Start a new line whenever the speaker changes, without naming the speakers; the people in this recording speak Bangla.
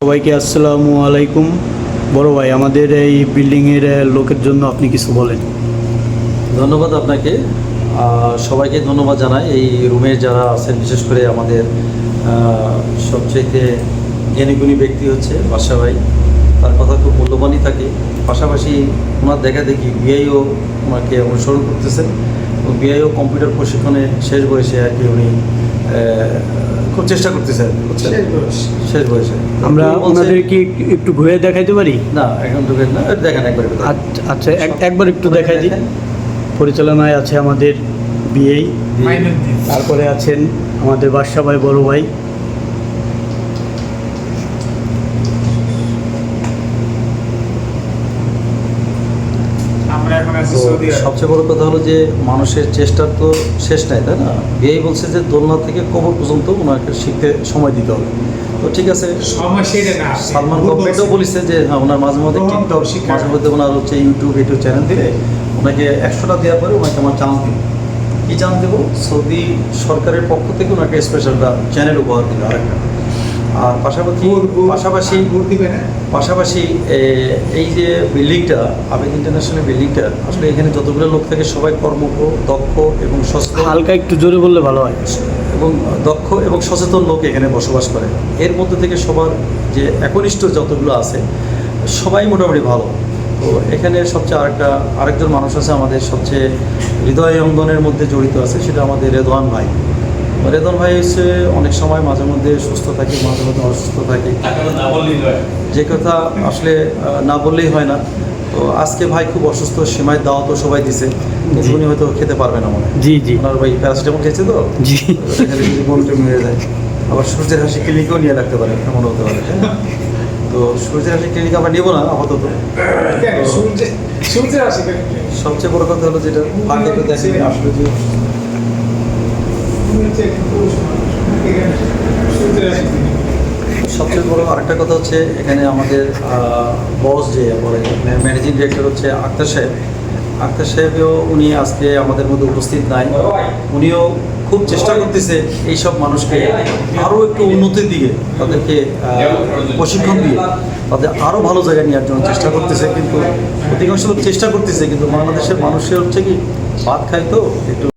সবাইকে আসসালামু আলাইকুম। বড় ভাই, আমাদের এই বিল্ডিংয়ের লোকের জন্য আপনি কিছু বলেন।
ধন্যবাদ আপনাকে। সবাইকে ধন্যবাদ জানাই। এই রুমে যারা আছেন, বিশেষ করে আমাদের সবচেয়ে জ্ঞানীগুণী ব্যক্তি হচ্ছে বাদশা ভাই। তার কথা খুব মূল্যবানই থাকে। পাশাপাশি ওনার দেখা দেখি বিআইও ওনাকে অনুসরণ করতেছেন এবং বিআইও কম্পিউটার প্রশিক্ষণে শেষ বয়সে আর কি উনি খুব চেষ্টা করতেছেন শেষ বয়সে।
আমরা ওনাদেরকে একটু ঘুরে দেখাইতে পারি?
না, এখন তো না, দেখেন একবার।
আচ্ছা, একবার একটু দেখাই দিই। পরিচালনায় আছে আমাদের বিআই, তারপরে আছেন আমাদের বাদশা ভাই, বড় ভাই।
সবচেয়ে বড় কথা হলো যে মানুষের চেষ্টার তো শেষ নাই, তাই না? বিআই বলছে যে দোলনা থেকে কবর পর্যন্ত ওনাকে শিখতে সময় দিতে হবে। তো ঠিক আছে, সালমান গভর্নমেন্টও বলেছে যে হ্যাঁ, ওনার মাঝে মধ্যে টিকটক, মাঝে মধ্যে ওনার হচ্ছে ইউটিউব চ্যানেল দিলে ওনাকে 100টা দেওয়ার পরে ওনাকে আমার চান্স দিব। কী চান্স দেবো? সৌদি সরকারের পক্ষ থেকে ওনাকে স্পেশালটা চ্যানেল উপহার দিল আরেকটা। আর পাশাপাশি এই যে বিল্ডিংটা, আবেগ ইন্টারন্যাশনাল বিল্ডিংটা, আসলে এখানে যতগুলো লোক থাকে সবাই কর্মঠ, দক্ষ এবং সচেতন।
হালকা একটু জোরে বললে ভালো হয়।
এবং দক্ষ এবং সচেতন লোক এখানে বসবাস করে। এর মধ্যে থেকে সবার যে একনিষ্ঠ যতগুলো আছে সবাই মোটামুটি ভালো। তো এখানে সবচেয়ে আরেকজন মানুষ আছে আমাদের সবচেয়ে হৃদয় অঙ্গনের মধ্যে জড়িত আছে, সেটা আমাদের রেদওয়ান ভাই। রেদওয়ান ভাই হচ্ছে অনেক সময় মাঝে মধ্যে সুস্থ থাকে, মাঝে মধ্যে অসুস্থ থাকে, যে কথা আসলে না বললেই হয় না। তো আজকে ভাই খুব অসুস্থ, সীমায় দাওয়া তো সবাই দিছে, কিন্তু উনি হয়তো খেতে পারবে না মনে হয়।
জি জি,
ওনার ভাই প্যারাসিটামল খেয়েছে তো,
জি,
এখানে যদি মনটা মিলে যায়। আবার সূর্যের হাসি ক্লিনিকেও নিয়ে রাখতে পারে, এমন হতে পারে, তাই না? তো সূর্যের হাসি ক্লিনিক আমরা নেবো না আপাতত। সবচেয়ে বড় কথা হলো যেটা আগে তো দেখেন আসলে যে সবচেয়ে বড় আরেকটা কথা হচ্ছে এখানে আমাদের বস যে বলে ম্যানেজিং ডিরেক্টর হচ্ছে আক্তার সাহেব। আক্তার সাহেবও উনি আজকে আমাদের মধ্যে উপস্থিত নাই। উনিও খুব চেষ্টা করতেছে এইসব মানুষকে আরও একটু উন্নতির দিকে, তাদেরকে প্রশিক্ষণ দিয়ে তাদের আরও ভালো জায়গায় নেওয়ার জন্য চেষ্টা করতেছে। কিন্তু অধিকাংশ লোক চেষ্টা করতেছে, কিন্তু বাংলাদেশের মানুষের হচ্ছে কি ভাত খায় তো একটু